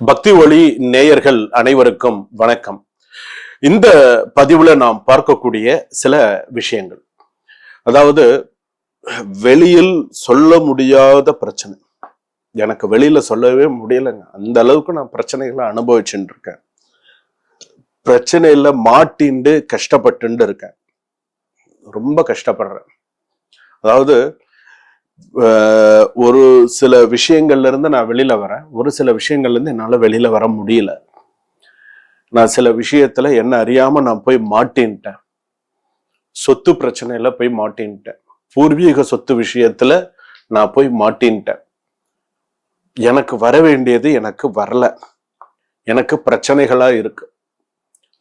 பக்தி ஒளி நேயர்கள் அனைவருக்கும் வணக்கம். இந்த பதிவுல நாம் பார்க்கக்கூடிய சில விஷயங்கள், அதாவது வெளியில் சொல்ல முடியாத பிரச்சனை. எனக்கு வெளியில சொல்லவே முடியலைங்க, அந்த அளவுக்கு நான் பிரச்சனைகளை அனுபவிச்சுட்டு இருக்கேன். பிரச்சனையில மாட்டிண்டு கஷ்டப்பட்டு இருக்கேன், ரொம்ப கஷ்டப்படுறேன். அதாவது ஒரு சில விஷயங்கள்ல இருந்து நான் வெளியில வரேன், ஒரு சில விஷயங்கள்ல இருந்து என்னால வெளியில வர முடியல. நான் சில விஷயத்துல என்ன அறியாம நான் போய் மாட்டின்ட்டேன். சொத்து பிரச்சனையில போய் மாட்டின்ட்டேன், பூர்வீக சொத்து விஷயத்துல நான் போய் மாட்டின்ட்டேன். எனக்கு வர வேண்டியது எனக்கு வரல, எனக்கு பிரச்சனைகளா இருக்கு.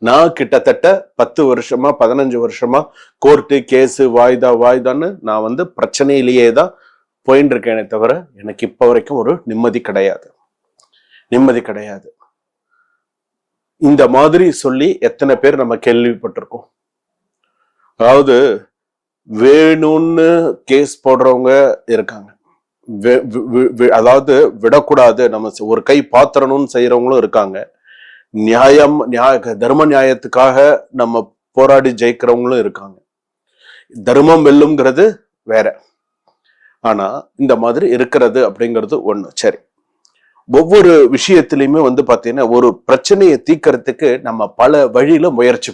நான் கிட்டத்தட்ட 10 வருஷமா 15 வருஷமா கோர்ட்டு கேஸு வாய்தான்னு நான் பிரச்சனையிலேயே தான் போயின்னு இருக்கேனே தவிர எனக்கு இப்ப வரைக்கும் ஒரு நிம்மதி கிடையாது. இந்த மாதிரி சொல்லி எத்தனை பேர் நம்ம கேள்விப்பட்டிருக்கோம். அதாவது வேணும்னு கேஸ் போடுறவங்க இருக்காங்க, அதாவது விடக்கூடாது நம்ம ஒரு கை பாத்திரணும்னு செய்யறவங்களும் இருக்காங்க, தர்ம நியாயத்துக்காக நம்ம போராடி ஜெயிக்கிறவங்களும் இருக்காங்க. தர்மம் வெல்லும்ங்கிறது வேற, ஆனா இந்த மாதிரி இருக்கிறது அப்படிங்கிறது ஒண்ணு. சரி, ஒவ்வொரு விஷயத்திலயுமே பாத்தீங்கன்னா ஒரு பிரச்சனையை தீர்க்கறதுக்கு நம்ம பல வழியில முயற்சி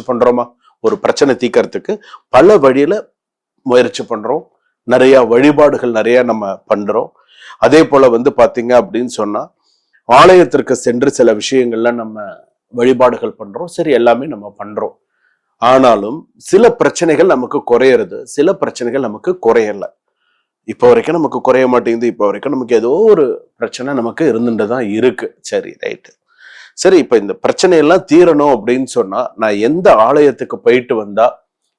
பண்றோமா? ஒரு பிரச்சனை தீர்க்கறதுக்கு பல வழியில முயற்சி பண்றோம், நிறைய வழிபாடுகள் நிறைய நம்ம பண்றோம். அதே போல பாத்தீங்க அப்படின்னு சொன்னா ஆலயத்திற்கு சென்று சில விஷயங்கள்ல நம்ம வழிபாடுகள் பண்றோம். சரி, எல்லாமே நம்ம பண்றோம். ஆனாலும் சில பிரச்சனைகள் நமக்கு குறையிறது, சில பிரச்சனைகள் நமக்கு குறையல. இப்ப வரைக்கும் நமக்கு குறைய மாட்டேங்குது. இப்ப வரைக்கும் நமக்கு ஏதோ ஒரு பிரச்சனை நமக்கு இருந்துட்டுதான் இருக்கு. சரி, ரைட்டு. சரி, இப்ப இந்த பிரச்சனையெல்லாம் தீரணும் அப்படின்னு சொன்னா நான் எந்த ஆலயத்துக்கு போயிட்டு வந்தா,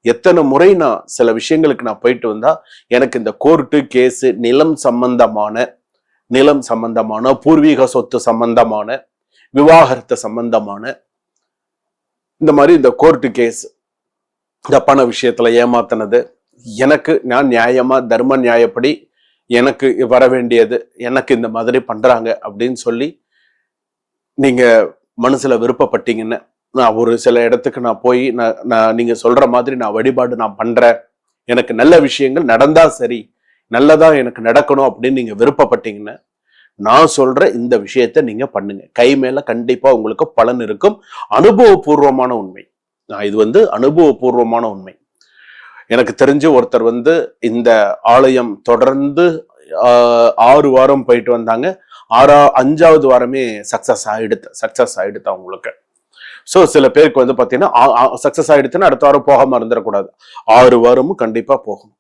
எத்தனை முறை நான் சில விஷயங்களுக்கு நான் போயிட்டு வந்தா எனக்கு இந்த கோர்ட்டு கேஸு, நிலம் சம்பந்தமான பூர்வீக சொத்து சம்பந்தமான, விவாகரத்து சம்பந்தமான, இந்த மாதிரி இந்த கோர்ட்டு கேஸ், இந்த பண விஷயத்துல ஏமாத்தினது, எனக்கு நான் நியாயமா தர்ம நியாயப்படி எனக்கு வர வேண்டியது எனக்கு இந்த மாதிரி பண்றாங்க அப்படின்னு சொல்லி நீங்க மனசுல விருப்பப்பட்டீங்கன்னு நான் ஒரு சில இடத்துக்கு நான் போய் நான் நீங்க சொல்ற மாதிரி நான் வழிபாடு நான் பண்றேன், எனக்கு நல்ல விஷயங்கள் நடந்தா சரி, நல்லதா எனக்கு நடக்கணும் அப்படின்னு நீங்க விருப்பப்பட்டீங்கன்னா நான் சொல்ற இந்த விஷயத்த நீங்க பண்ணுங்க. கை மேல கண்டிப்பா உங்களுக்கு பலன் இருக்கும். அனுபவபூர்வமான உண்மை. இது அனுபவபூர்வமான உண்மை. எனக்கு தெரிஞ்ச ஒருத்தர் இந்த ஆலயம் தொடர்ந்து 6 வாரம் போயிட்டு வந்தாங்க. 5வது வாரமே சக்சஸ் ஆயிடுத்து அவங்களுக்கு. சோ சில பேருக்கு பாத்தீங்கன்னா சக்சஸ் ஆயிடுச்சுன்னா அடுத்த வாரம் போகாம இருந்துடக்கூடாது, 6 வாரமும் கண்டிப்பா போகணும்.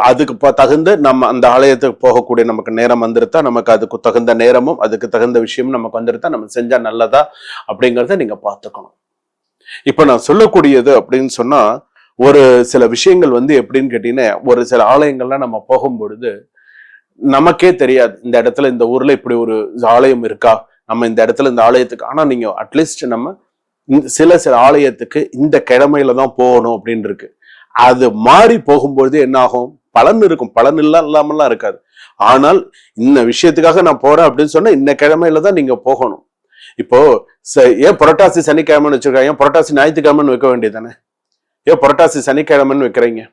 அதுக்கு தகுந்த நம்ம அந்த ஆலயத்துக்கு போகக்கூடிய நமக்கு நேரம் வந்துருத்தா, நமக்கு அதுக்கு தகுந்த நேரமும் அதுக்கு தகுந்த விஷயமும் நமக்கு வந்துருத்தா, நம்ம செஞ்சா நல்லதா அப்படிங்கிறத நீங்க பார்த்துக்கணும். இப்ப நான் சொல்லக்கூடியது அப்படின்னு சொன்னா ஒரு சில விஷயங்கள் எப்படின்னு கேட்டீங்கன்னா, ஒரு சில ஆலயங்கள்லாம் நம்ம போகும்பொழுது நமக்கே தெரியாது இந்த இடத்துல இந்த ஊர்ல இப்படி ஒரு ஆலயம் இருக்கா, நம்ம இந்த இடத்துல இந்த ஆலயத்துக்கு, ஆனா நீங்க அட்லீஸ்ட் நம்ம சில ஆலயத்துக்கு இந்த கிழமையில தான் போகணும் அப்படின்னு இருக்கு. அது மாறி போகும்பொழுது என்ன ஆகும்? பலன் இருக்கும், பலன் இல்லாமலாம் இருக்காது. ஆனால் இந்த விஷயத்துக்காக நான் போறேன் அப்படின்னு சொன்னா இந்த கிழமையில தான் நீங்க போகணும். இப்போ ஏன் புரட்டாசி சனிக்கிழமைன்னு வச்சிருக்காங்க, புரட்டாசி ஞாயிற்றுக்கிழமைன்னு வைக்க வேண்டியதானே? ஏன் புரட்டாசி சனிக்கிழமைன்னு வைக்கிறீங்க?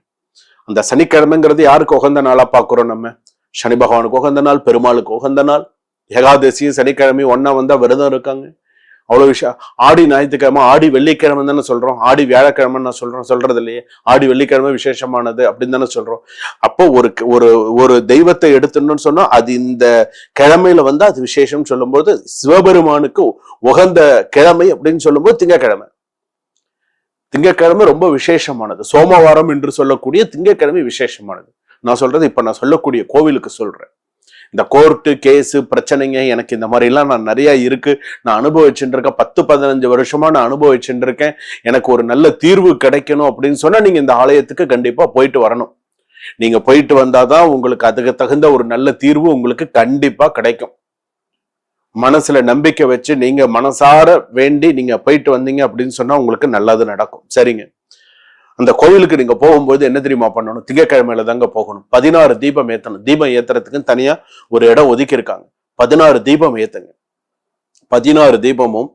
அந்த சனிக்கிழமைங்கிறது யாருக்கு உகந்த நாளா பாக்குறோம்? நம்ம சனி பகவானுக்கு உகந்த நாள், பெருமாளுக்கு உகந்த நாள். ஏகாதசியும் சனிக்கிழமையும் ஒன்னா வந்தா விரதம் இருக்காங்க. அவ்வளவு விஷயம். ஆடி ஞாயிற்றுக்கிழமை, ஆடி வெள்ளிக்கிழமை தானே சொல்றோம், ஆடி வியாழக்கிழமை நான் சொல்றது இல்லையே. ஆடி வெள்ளிக்கிழமை விசேஷமானது அப்படின்னு தானே சொல்றோம். அப்போ ஒரு தெய்வத்தை எடுத்துன்னு சொன்னா அது இந்த கிழமையில அது விசேஷம் சொல்லும் போது, சிவபெருமானுக்கு உகந்த கிழமை அப்படின்னு சொல்லும் போது திங்கக்கிழமை ரொம்ப விசேஷமானது. சோமவாரம் என்று சொல்லக்கூடிய திங்கக்கிழமை விசேஷமானது. நான் சொல்றது இப்ப நான் சொல்லக்கூடிய கோவிலுக்கு சொல்றேன். இந்த கோர்ட்டு கேஸு பிரச்சனைங்க எனக்கு இந்த மாதிரி எல்லாம் நான் நிறைய இருக்கு, நான் அனுபவிச்சுட்டு இருக்கேன். 10-15 வருஷமா நான் அனுபவிச்சுட்டு இருக்கேன். எனக்கு ஒரு நல்ல தீர்வு கிடைக்கணும் அப்படின்னு சொன்னா நீங்க இந்த ஆலயத்துக்கு கண்டிப்பா போயிட்டு வரணும். நீங்க போயிட்டு வந்தாதான் உங்களுக்கு அதுக்கு தகுந்த ஒரு நல்ல தீர்வு உங்களுக்கு கண்டிப்பா கிடைக்கும். மனசுல நம்பிக்கை வச்சு நீங்க மனசார வேண்டி நீங்க போயிட்டு வந்தீங்க அப்படின்னு சொன்னா உங்களுக்கு நல்லது நடக்கும். சரிங்க, அந்த கோவிலுக்கு நீங்க போகும்போது என்ன தெரியுமா பண்ணணும்? திங்கட்கிழமையில தாங்க போகணும். 16 தீபம் ஏத்தணும். தீபம் ஏத்துறதுக்கு தனியா ஒரு இடம் ஒதுக்கி இருக்காங்க. 16 தீபம் ஏத்துங்க. 16 தீபமும்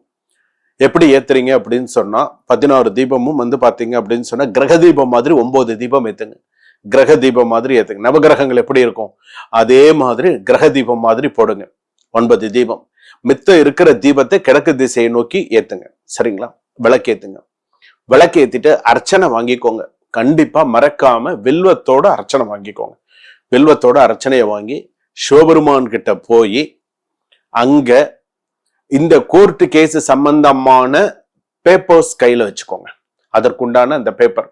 எப்படி ஏத்துறீங்க அப்படின்னு சொன்னா, 16 தீபமும் வந்து பாத்தீங்க அப்படின்னு சொன்னா கிரக தீபம் மாதிரி 9 தீபம் ஏத்துங்க. கிரக தீபம் மாதிரி ஏத்துங்க. நவகிரகங்கள் எப்படி இருக்கும் அதே மாதிரி கிரக தீபம் மாதிரி போடுங்க. 9 தீபம். மித்த இருக்கிற தீபத்தை கிழக்கு திசையை நோக்கி ஏத்துங்க. சரிங்களா? விளக்கேத்துங்க. விளக்கேத்திட்டு அர்ச்சனை வாங்கிக்கோங்க. கண்டிப்பா மறக்காம வில்வத்தோட அர்ச்சனை வாங்கிக்கோங்க. வில்வத்தோட அர்ச்சனையை வாங்கி சிவபெருமான் கிட்ட போய் அங்க இந்த கோர்ட்டு கேஸ் சம்பந்தமான பேப்பர்ஸ் கையில வச்சுக்கோங்க. அதற்குண்டான அந்த பேப்பர்,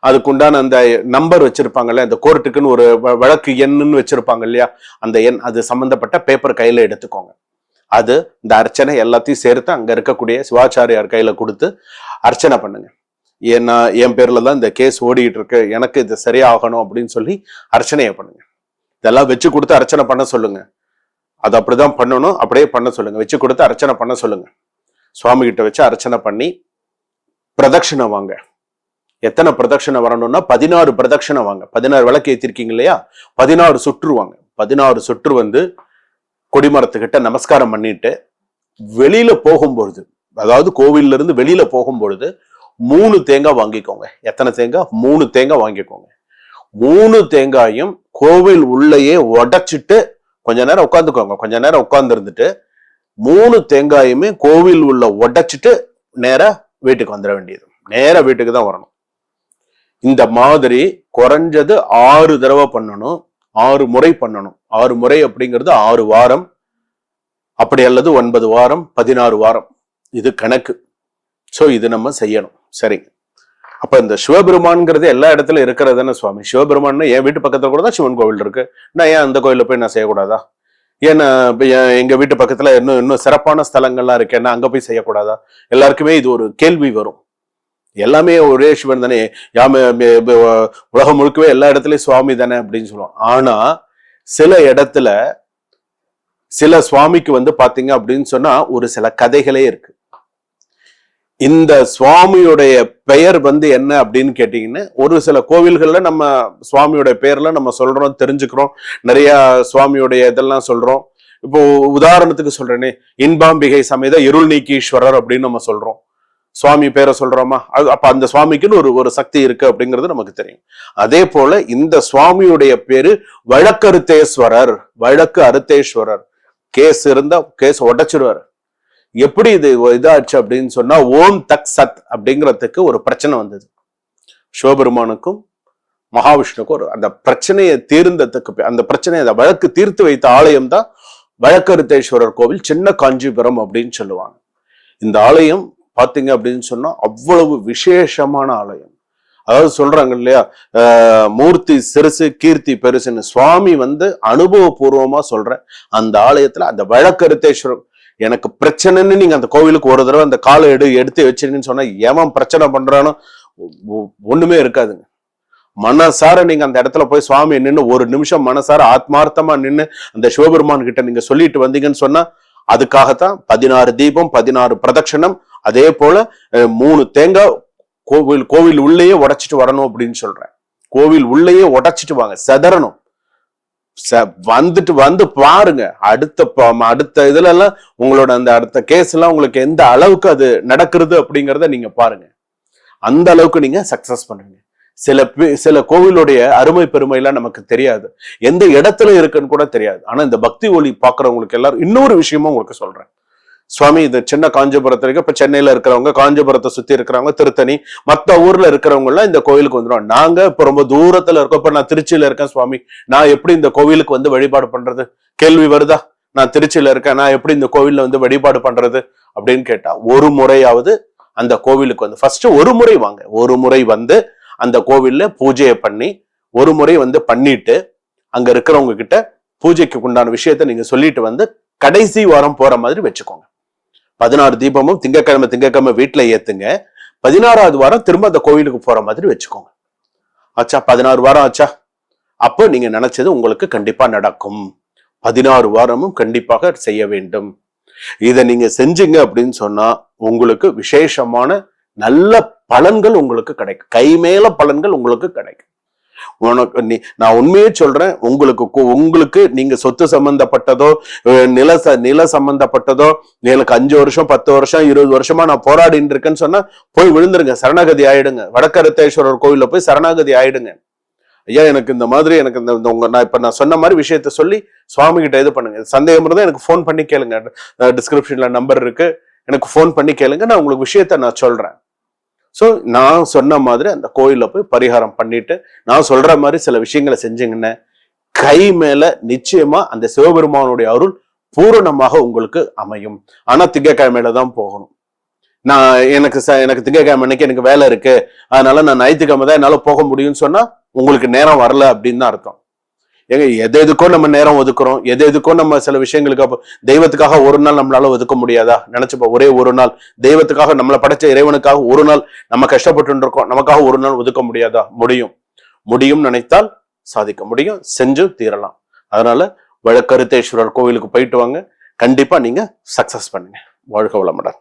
அதுக்குண்டான அந்த நம்பர் வச்சிருப்பாங்கல்ல, இந்த கோர்ட்டுக்குன்னு ஒரு வழக்கு எண்ணுன்னு வச்சிருப்பாங்க இல்லையா, அந்த எண், அது சம்பந்தப்பட்ட பேப்பர் கையில எடுத்துக்கோங்க. அது இந்த அர்ச்சனை எல்லாத்தையும் சேர்த்து அங்க இருக்கக்கூடிய சிவாச்சாரியார் கையில கொடுத்து அர்ச்சனை பண்ணுங்க. ஏன்னா என் பேர்ல தான் இந்த கேஸ் ஓடிட்டு இருக்கு, எனக்கு இது சரியாகணும் அப்படின்னு சொல்லி அர்ச்சனையை பண்ணுங்க. இதெல்லாம் வச்சு கொடுத்து அர்ச்சனை பண்ண சொல்லுங்க. அது அப்படிதான் பண்ணணும், அப்படியே பண்ண சொல்லுங்க. வச்சு கொடுத்து அர்ச்சனை பண்ண சொல்லுங்க. சுவாமி கிட்ட வச்சு அர்ச்சனை பண்ணி பிரதட்சிணை வாங்க. எத்தனை பிரதட்சிணை வரணும்னா 16 பிரதட்சிணை வாங்க. 16 விளக்கு ஏத்திருக்கீங்க இல்லையா, 16 சுற்று வாங்க. 16 சுற்று வந்து கொடிமரத்துக்கிட்ட நமஸ்காரம் பண்ணிட்டு வெளியில போகும்பொழுது, அதாவது கோவில்ல இருந்து வெளியில போகும்பொழுது 3 தேங்காய் வாங்கிக்கோங்க. எத்தனை தேங்காய்? 3 தேங்காய் வாங்கிக்கோங்க. 3 தேங்காயும் கோவில் உள்ளேயே உடைச்சிட்டு கொஞ்ச நேரம் உட்காந்துக்கோங்க. கொஞ்ச நேரம் உட்கார்ந்து இருந்துட்டு 3 தேங்காயுமே கோவில் உள்ள உடைச்சிட்டு நேரா வீட்டுக்கு வந்துட வேண்டியது. நேரா வீட்டுக்கு தான் வரணும். இந்த மாதிரி குறைஞ்சது 6 தடவை பண்ணணும். 6 முறை பண்ணணும். 6 முறை அப்படிங்கிறது 6 வாரம், அப்படி அல்லது 9 வாரம், 16 வாரம், இது கணக்கு. சோ இது நம்ம செய்யணும். சரிங்க. அப்ப இந்த சிவபெருமான்ங்கிறது எல்லா இடத்துல இருக்கிறதானே சுவாமி. சிவபெருமான் என் வீட்டு பக்கத்துல கூட தான் சிவன் கோவில் இருக்கு, நான் ஏன் அந்த கோயில போய் நான் செய்யக்கூடாதா? ஏன்னா எங்க வீட்டு பக்கத்துல இன்னும் சிறப்பான ஸ்தலங்கள்லாம் இருக்கு, என்ன அங்க போய் செய்யக்கூடாதா? எல்லாருக்குமே இது ஒரு கேள்வி வரும். எல்லாமே ஒரே சிவன் தானே, உலகம் முழுக்கவே எல்லா இடத்துலயும் சுவாமி தானே அப்படின்னு சொல்லுவோம். ஆனா சில இடத்துல சில சுவாமிக்கு வந்து பாத்தீங்க அப்படின்னு சொன்னா ஒரு சில கதைகளே இருக்கு. இந்த சுவாமியுடைய பெயர் வந்து என்ன அப்படின்னு கேட்டீங்கன்னா, ஒரு சில கோவில்கள்ல நம்ம சுவாமியோட பெயர்ல நம்ம சொல்றோம், தெரிஞ்சுக்கிறோம், நிறைய சுவாமியுடைய இதெல்லாம் சொல்றோம். இப்போ உதாரணத்துக்கு சொல்றேனே, இன்பாம்பிகை சமேத இருள் நீக்கீஸ்வரர் அப்படின்னு நம்ம சொல்றோம். சுவாமி பேரை சொல்றோமா, அப்ப அந்த சுவாமிக்குன்னு ஒரு சக்தி இருக்கு அப்படிங்கிறது நமக்கு தெரியும். அதே போல இந்த சுவாமியுடைய பேரு வழக்கருத்தேஸ்வரர். வழக்கு அருத்தேஸ்வரர். கேஸ் இருந்தா கேஸ் உடைச்சிருவாரு. எப்படி இது இதாச்சு அப்படின்னு சொன்னா, ஓம் தக் சத் அப்படிங்கிறதுக்கு ஒரு பிரச்சனை வந்தது. சிவபெருமானுக்கும் மகாவிஷ்ணுக்கும் ஒரு அந்த பிரச்சனையை தீர்ந்ததுக்கு, அந்த பிரச்சனையை, அந்த வழக்கு தீர்த்து வைத்த ஆலயம் தான் வழக்கருத்தேஸ்வரர் கோவில், சின்ன காஞ்சிபுரம் அப்படின்னு சொல்லுவாங்க. இந்த ஆலயம் பாத்தீங்க அப்படின்னு சொன்னா அவ்வளவு விசேஷமான ஆலயம். அதாவது சொல்றாங்க இல்லையா, மூர்த்தி சிறுசு கீர்த்தி பெருசுன்னு. சுவாமி வந்து அனுபவபூர்வமா சொல்ற அந்த ஆலயத்துல அந்த வழக்கருத்தேஸ்வரர், எனக்கு பிரச்சனைன்னு நீங்க அந்த கோவிலுக்கு ஒரு தடவை அந்த காலை எடுத்து வச்சிருங்கன்னு சொன்னா எவன் பிரச்சனை பண்றானோ ஒண்ணுமே இருக்காதுங்க. மனசார நீங்க அந்த இடத்துல போய் சுவாமி நின்று ஒரு நிமிஷம் மனசார ஆத்மார்த்தமா நின்று அந்த சிவபெருமான் கிட்ட நீங்க சொல்லிட்டு வந்தீங்கன்னு சொன்னா, அதுக்காகத்தான் 16 தீபம், 16 பிரதட்சணம், அதே போல 3 தேங்காய் கோவில் உள்ளேயே உடைச்சிட்டு வரணும் அப்படின்னு சொல்றேன். கோவில் உள்ளேயே உடைச்சிட்டு வாங்க, செதறணும். வந்து பாருங்க. அடுத்த இதுல எல்லாம் உங்களோட அந்த அடுத்த கேஸ் எல்லாம் உங்களுக்கு எந்த அளவுக்கு அது நடக்கிறது அப்படிங்கிறத நீங்க பாருங்க. அந்த அளவுக்கு நீங்க சக்சஸ் பண்ணுங்க. சில கோவிலுடைய அருமை பெருமை எல்லாம் நமக்கு தெரியாது, எந்த இடத்துல இருக்குன்னு கூட தெரியாது. ஆனா இந்த பக்தி ஒளி பாக்குறவங்களுக்கு எல்லாரும் இன்னொரு விஷயமும் உங்களுக்கு சொல்றேன். சுவாமி இது சின்ன காஞ்சிபுரத்துல இருக்கு. இப்ப சென்னையில இருக்கிறவங்க, காஞ்சிபுரத்தை சுத்தி இருக்கிறவங்க, திருத்தணி மத்த ஊர்ல இருக்கிறவங்க எல்லாம் இந்த கோவிலுக்கு வந்துடும். நாங்க இப்ப ரொம்ப தூரத்துல இருக்கோம். இப்ப நான் திருச்சியில இருக்கேன் சுவாமி, நான் எப்படி இந்த கோவிலுக்கு வந்து வழிபாடு பண்றது? கேள்வி வருதா? நான் திருச்சியில இருக்கேன், நான் எப்படி இந்த கோவில்ல வந்து வழிபாடு பண்றது அப்படின்னு கேட்டா, ஒரு முறையாவது அந்த கோவிலுக்கு வந்து ஃபர்ஸ்ட் ஒரு முறை வாங்க. ஒரு முறை வந்து அந்த கோவில்ல பூஜையை பண்ணி, ஒரு முறை வந்து பண்ணிட்டு அங்க இருக்கிறவங்க கிட்ட பூஜைக்கு உண்டான விஷயத்த நீங்க சொல்லிட்டு வந்து கடைசி வாரம் போற மாதிரி வச்சுக்கோங்க. 16 தீபமும் திங்கக்கிழமை வீட்டுல ஏத்துங்க. 16வது வாரம் திரும்ப அந்த கோவிலுக்கு போற மாதிரி வச்சுக்கோங்க. ஆச்சா? 16 வாரம் ஆச்சா? அப்போ நீங்க நினைச்சது உங்களுக்கு கண்டிப்பா நடக்கும். 16 வாரமும் கண்டிப்பாக செய்ய வேண்டும். இதை நீங்க செஞ்சீங்க அப்படின்னு சொன்னா உங்களுக்கு விசேஷமான நல்ல பலன்கள் உங்களுக்கு கிடைக்கும். கை மேல பலன்கள் உங்களுக்கு கிடைக்கும். உனக்கு நான் உண்மையே சொல்றேன், உங்களுக்கு நீங்க சொத்து சம்பந்தப்பட்டதோ நில சம்பந்தப்பட்டதோ, எனக்கு 5 வருஷம் 10 வருஷம் 20 வருஷமா நான் போராடிட்டு இருக்கேன்னு சொன்னா போய் விழுந்துருங்க, சரணாகதி ஆயிடுங்க. வடக்கருத்தேஸ்வரர் கோயில போய் சரணாகதி ஆயிடுங்க. ஐயா எனக்கு இந்த மாதிரி எனக்கு நான் சொன்ன மாதிரி விஷயத்த சொல்லி சுவாமி கிட்ட இது பண்ணுங்க. சந்தேகம் இருந்தா எனக்கு போன் பண்ணி கேளுங்க, டிஸ்கிரிப்ஷன்ல நம்பர் இருக்கு, எனக்கு போன் பண்ணி கேளுங்க, நான் உங்களுக்கு விஷயத்த நான் சொல்றேன். சோ நான் சொன்ன மாதிரி அந்த கோயில போய் பரிகாரம் பண்ணிட்டு நான் சொல்ற மாதிரி சில விஷயங்களை செஞ்சீங்கன்னா கை மேல நிச்சயமா அந்த சிவபெருமானுடைய அருள் பூரணமாக உங்களுக்கு அமையும். ஆனா திங்கட்கிழமையில தான் போகணும். நான் எனக்கு திங்கட்கிழமை அன்னைக்கு எனக்கு வேலை இருக்கு, அதனால நான் ஞாயிற்றுக்கிழமை தான் என்னால போக முடியும்னு சொன்னா உங்களுக்கு நேரம் வரல அப்படின்னு தான் அர்த்தம். ஏங்க எதுக்கோ நம்ம நேரம் ஒதுக்குறோம், எதுக்கோ நம்ம சில விஷயங்களுக்கு தெய்வத்துக்காக ஒரு நாள் நம்மளால ஒதுக்க முடியாதா? நினைச்சுப்போ ஒரே ஒரு நாள் தெய்வத்துக்காக, நம்மளை படைச்ச இறைவனுக்காக ஒரு நாள் நம்ம கஷ்டப்பட்டு இருக்கோம், நமக்காக ஒரு நாள் ஒதுக்க முடியாதா? முடியும் நினைத்தால் சாதிக்க முடியும், செஞ்சும் தீரலாம். அதனால வடக்கருத்தேஸ்வரர் கோவிலுக்கு போயிட்டு வாங்க, கண்டிப்பா நீங்க சக்சஸ் பண்ணுங்க. வாழ்க வளமுடன்.